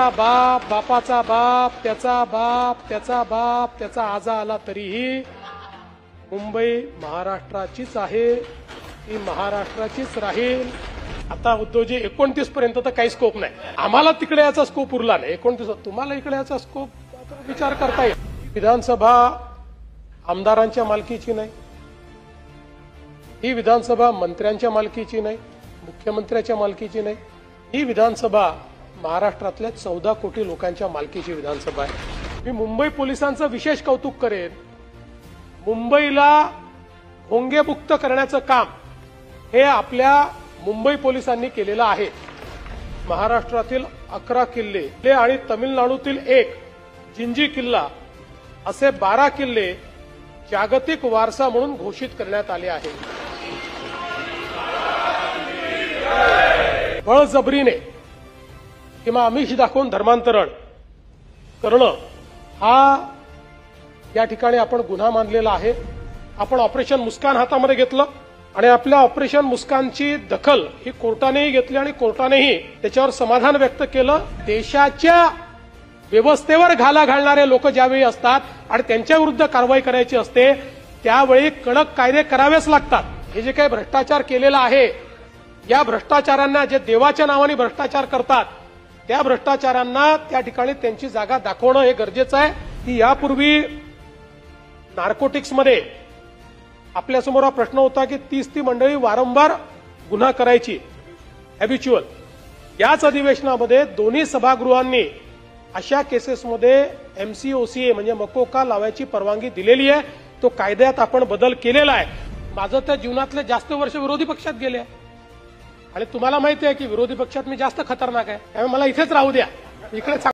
बाप, बापाचा बाप, त्याचा बाप, त्याचा बाप, त्याचा आजा आला तरीही मुंबई महाराष्ट्राचीच आहे, ती महाराष्ट्राचीच राहील। आता उद्धवजी 29 पर्यंत तर काही स्कोप नाही, आम्हाला तिकडे याचा स्कोप उरला नाही। 29 तुम्हाला इकडे याचा स्कोप विचार करता येईल। विधानसभा आमदारांच्या मालकीची नाही, ही विधानसभा मंत्र्यांच्या मालकीची नाही, मुख्यमंत्र्याच्या मालकीची नाही, ही विधानसभा महाराष्ट्रातल्या 14 कोटी लोकांच्या मालकीची विधानसभा आहे। मी मुंबई पोलिसांचं विशेष कौतुक करेन। मुंबईला भोंगेमुक्त करण्याचं काम हे आपल्या मुंबई पोलिसांनी केलेलं आहे। महाराष्ट्रातील 11 किल्ले आणि तमिळनाडूतील 1 जिंजी किल्ला असे 12 किल्ले जागतिक वारसा म्हणून घोषित करण्यात आले आहे। बळजबरीने किंवा आमिष दाखवून धर्मांतरण करणं हा या ठिकाणी आपण गुन्हा मानलेला आहे। आपण ऑपरेशन मुस्कान हातामध्ये घेतलं आणि आपल्या ऑपरेशन मुस्कानची दखल ही कोर्टानेही घेतली आणि कोर्टानेही त्याच्यावर समाधान व्यक्त केलं। देशाच्या व्यवस्थेवर घाला घालणारे लोक ज्यावेळी असतात आणि त्यांच्या विरुद्ध कारवाई करायची असते त्यावेळी कडक कायदे करावेच लागतात। हे जे काही भ्रष्टाचार केलेला आहे, या भ्रष्टाचारांना, जे देवाच्या नावाने भ्रष्टाचार करतात त्या भ्रष्टाचारांना त्या ठिकाणी त्यांची जागा दाखवणं हे गरजेचं आहे। की यापूर्वी नार्कोटिक्समध्ये आपल्यासमोर हा प्रश्न होता की 30 ती मंडळी वारंवार गुन्हा करायची, हॅबिच्युअल। याच अधिवेशनामध्ये दोन्ही सभागृहांनी अशा केसेसमध्ये MCOCA म्हणजे मकोका लावायची परवानगी दिलेली आहे। तो कायद्यात आपण बदल केलेला आहे। माझं त्या जीवनातले जास्त वर्ष विरोधी पक्षात गेले आहे आणि तुम्हाला माहिती आहे की विरोधी पक्षात मी जास्त खतरनाक आहे, त्यामुळे मला इथेच राहू द्या, इकडे